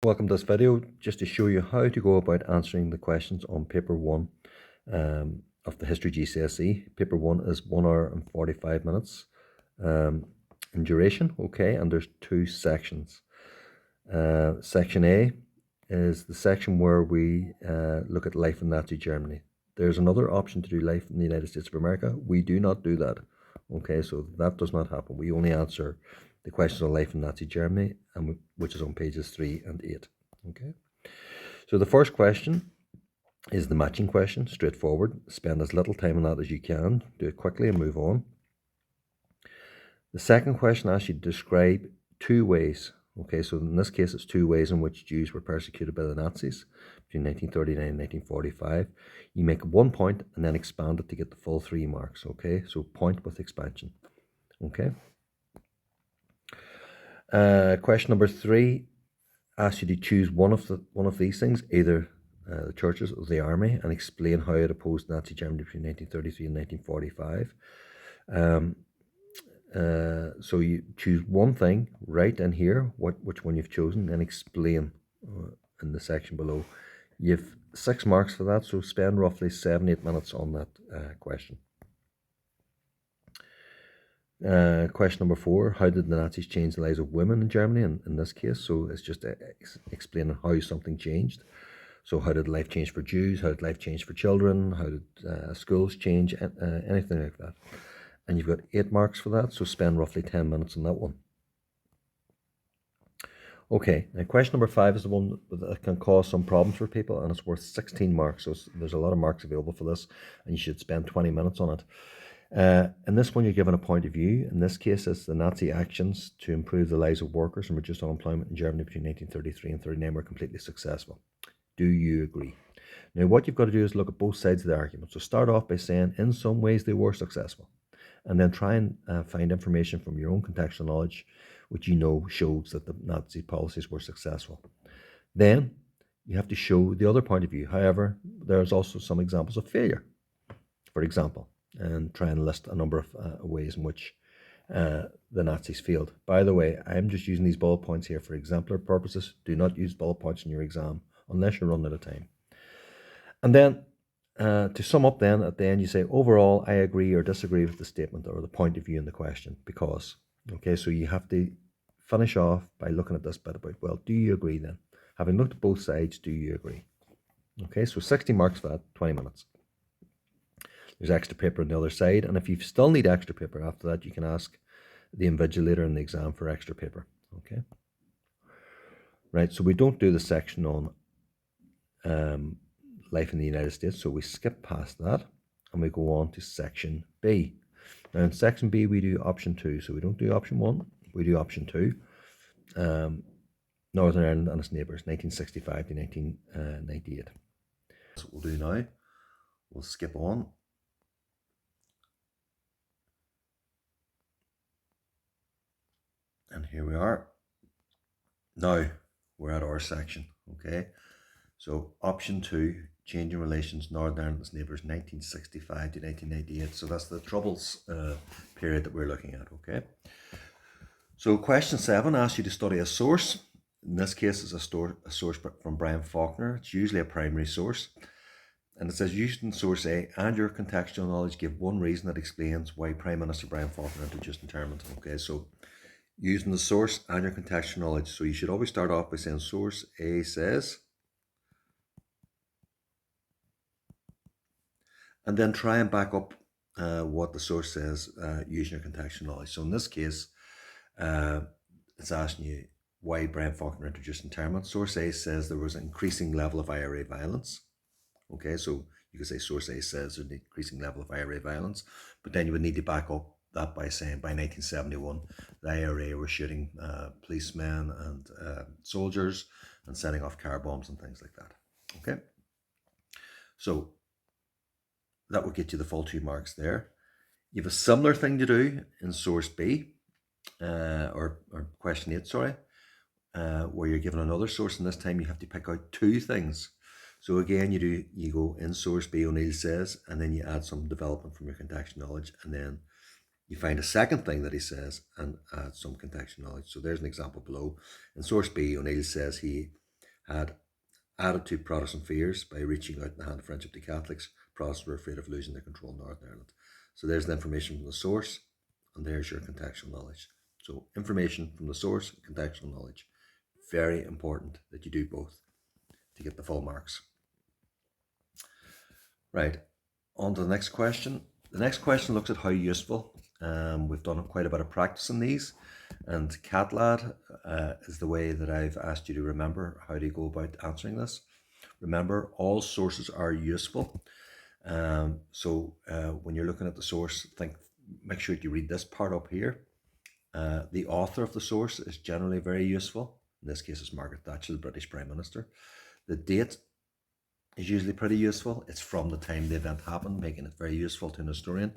Welcome to this video just to show you how to go about answering the questions on paper 1 of the History GCSE. Paper 1 is 1 hour and 45 minutes in duration, okay, and there's 2 sections. Section A is the section where we look at life in Nazi Germany. There's another option to do life in the United States of America. We do not do that, okay, so that does not happen. We only answer the questions on life in Nazi Germany, which is on pages 3 and 8. Okay. So the first question is the matching question, straightforward. Spend as little time on that as you can. Do it quickly and move on. The second question asks you to describe 2 ways. Okay, so in this case, it's 2 ways in which Jews were persecuted by the Nazis between 1939 and 1945. You make 1 point and then expand it to get the full 3 marks. Okay, so point with expansion. Okay. Question number 3 asks you to choose one of these things, either the churches or the army, and explain how it opposed Nazi Germany between 1933 and 1945. So you choose one thing, write in here which one you've chosen, and explain in the section below. You've 6 marks for that, so spend roughly 7-8 minutes on that question. Question number 4, how did the Nazis change the lives of women in Germany in this case? So it's just explaining how something changed. So how did life change for Jews? How did life change for children? How did schools change? Anything like that. And you've got 8 marks for that, so spend roughly 10 minutes on that one. Okay, now question number 5 is the one that can cause some problems for people, and it's worth 16 marks. So there's a lot of marks available for this, and you should spend 20 minutes on it. In this one, you're given a point of view. In this case, it's the Nazi actions to improve the lives of workers and reduce unemployment in Germany between 1933 and 1939 were completely successful. Do you agree? Now, what you've got to do is look at both sides of the argument. So start off by saying, in some ways, they were successful. And then try and find information from your own contextual knowledge, which you know shows that the Nazi policies were successful. Then you have to show the other point of view. However, there's also some examples of failure, for example, and try and list a number of ways in which the Nazis failed. By the way, I'm just using these bullet points here for exemplar purposes. Do not use bullet points in your exam unless you're running out of time. And then to sum up then, at the end you say, overall, I agree or disagree with the statement or the point of view in the question, because, okay, so you have to finish off by looking at this bit about, well, do you agree then? Having looked at both sides, do you agree? Okay, so 60 marks for that, 20 minutes. There's extra paper on the other side, and if you still need extra paper after that, you can ask the invigilator in the exam for extra paper, okay? Right, so we don't do the section on life in the United States, so we skip past that and we go on to section B. Now in section B we do option 2, so we don't do option 1, we do option 2. Northern Ireland and its neighbours, 1965 to 1998. That's what we'll do now. We'll skip on. And here we are. Now we're at our section, okay? So option 2, changing relations, Northern Ireland and its neighbours, 1965 to 1998. So that's the Troubles period that we're looking at, okay? So question 7 asks you to study a source. In this case, it's a source from Brian Faulkner. It's usually a primary source. And it says, using source A and your contextual knowledge, give one reason that explains why Prime Minister Brian Faulkner introduced internment. Okay, so using the source and your contextual knowledge. So you should always start off by saying source A says, and then try and back up what the source says using your contextual knowledge. So in this case, it's asking you why Brian Faulkner introduced internment. Source A says there was an increasing level of IRA violence. Okay, so you could say source A says there's an increasing level of IRA violence, but then you would need to back up that by saying by 1971, the IRA were shooting policemen and soldiers and setting off car bombs and things like that. Okay, so that will get you the full 2 marks there. You have a similar thing to do in source B, or question 8, sorry, where you're given another source, and this time you have to pick out 2 things. So again, you go in source B, O'Neill says, and then you add some development from your contextual knowledge, and then you find a second thing that he says and add some contextual knowledge. So there's an example below. In source B, O'Neill says he had added to Protestant fears by reaching out in the hand of friendship to Catholics. Protestants were afraid of losing their control in Northern Ireland. So there's the information from the source, and there's your contextual knowledge. So information from the source, contextual knowledge. Very important that you do both to get the full marks. Right, on to the next question. The next question looks at how useful. We've done quite a bit of practice in these, and CatLad is the way that I've asked you to remember how to go about answering this. Remember, all sources are useful. So when you're looking at the source, make sure that you read this part up here. The author of the source is generally very useful. In this case, it's Margaret Thatcher, the British Prime Minister. The date is usually pretty useful. It's from the time the event happened, making it very useful to an historian.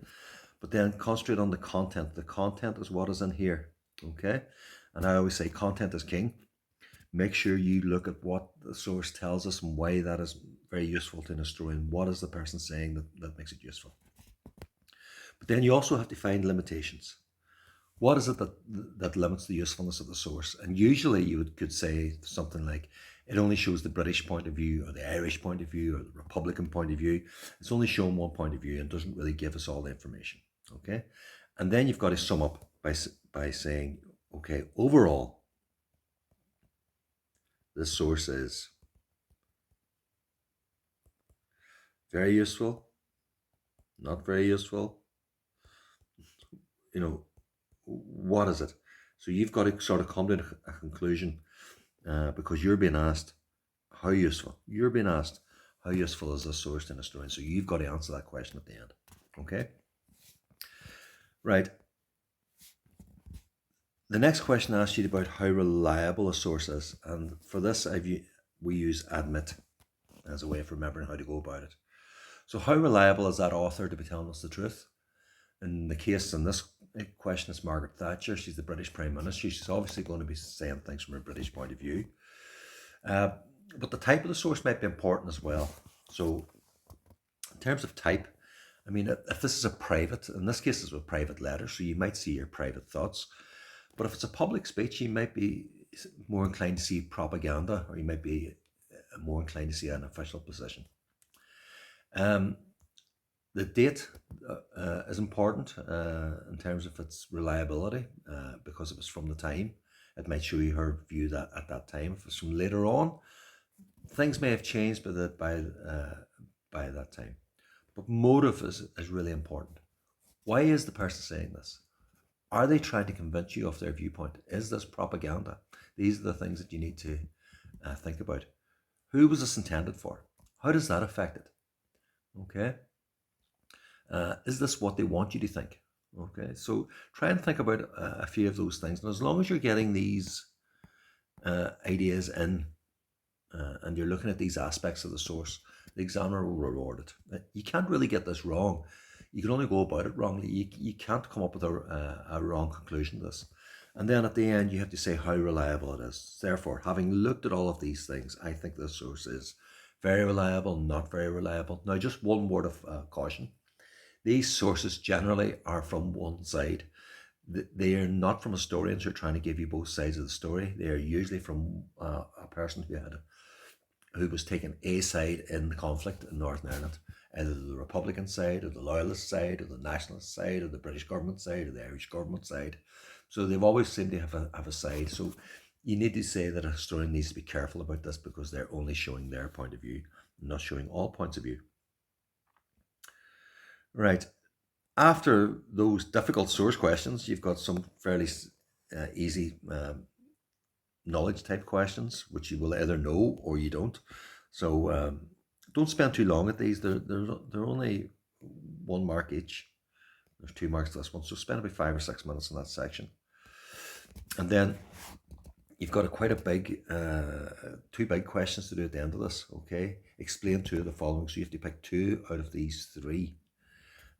But then concentrate on the content. The content is what is in here, okay? And I always say content is king. Make sure you look at what the source tells us and why that is very useful to an historian. What is the person saying that makes it useful? But then you also have to find limitations. What is it that limits the usefulness of the source? And usually you could say something like, it only shows the British point of view or the Irish point of view or the Republican point of view. It's only showing one point of view and doesn't really give us all the information, okay? And then you've got to sum up by saying, okay, overall, this source is very useful, not very useful. You know, what is it? So you've got to sort of come to a conclusion because you're being asked how useful. You're being asked how useful is this source to an historian. So you've got to answer that question at the end. Okay? Right. The next question asks you about how reliable a source is. And for this, we use admit as a way of remembering how to go about it. So how reliable is that author to be telling us the truth? In the case in this question, it's Margaret Thatcher. She's the British Prime Minister. She's obviously going to be saying things from a British point of view. But the type of the source might be important as well. So in terms of type, I mean, if this is a private, in this case it's a private letter, so you might see your private thoughts. But if it's a public speech, you might be more inclined to see propaganda, or you might be more inclined to see an official position. The date is important in terms of its reliability because if it's from the time, it might show you her view that at that time. If it's from later on, things may have changed by that time. But motive is really important. Why is the person saying this? Are they trying to convince you of their viewpoint? Is this propaganda? These are the things that you need to think about. Who was this intended for? How does that affect it? Okay. Is this what they want you to think? Okay, so try and think about a few of those things. And as long as you're getting these ideas in and you're looking at these aspects of the source, the examiner will reward it. You can't really get this wrong. You can only go about it wrongly. You can't come up with a wrong conclusion to this. And then at the end, you have to say how reliable it is. Therefore, having looked at all of these things, I think this source is very reliable, not very reliable. Now, just one word of caution. These sources generally are from one side. They are not from historians who are trying to give you both sides of the story. They are usually from a person who was taking a side in the conflict in Northern Ireland, either the Republican side or the Loyalist side or the Nationalist side or the British government side or the Irish government side. So they've always seemed to have a side. So you need to say that a historian needs to be careful about this because they're only showing their point of view, not showing all points of view. Right. After those difficult source questions, you've got some fairly easy knowledge type questions, which you will either know or you don't. So don't spend too long at these. They're only 1 mark each. There's 2 marks to this one, so spend about 5 or 6 minutes in that section. And then you've got quite a big, 2 big questions to do at the end of this. Okay, explain 2 of the following. So you have to pick 2 out of these 3.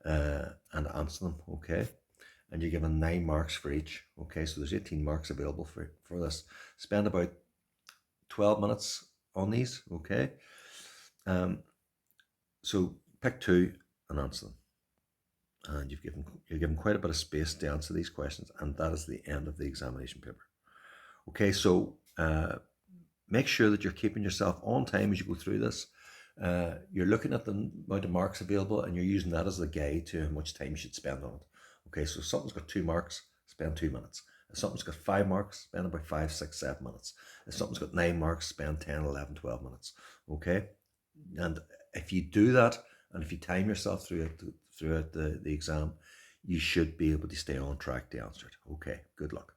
And answer them, okay? And you're given 9 marks for each, okay? So there's 18 marks available for this. Spend about 12 minutes on these, okay? So pick 2 and answer them. And you're given quite a bit of space to answer these questions, and that is the end of the examination paper. Okay, so make sure that you're keeping yourself on time as you go through this. You're looking at the amount of marks available and you're using that as a guide to how much time you should spend on it. Okay, so if something's got 2 marks, spend 2 minutes. If something's got 5 marks, spend about 5, 6, 7 minutes. If something's got 9 marks, spend 10, 11, 12 minutes. Okay, and if you do that, and if you time yourself throughout the exam, you should be able to stay on track to answer it. Okay, good luck.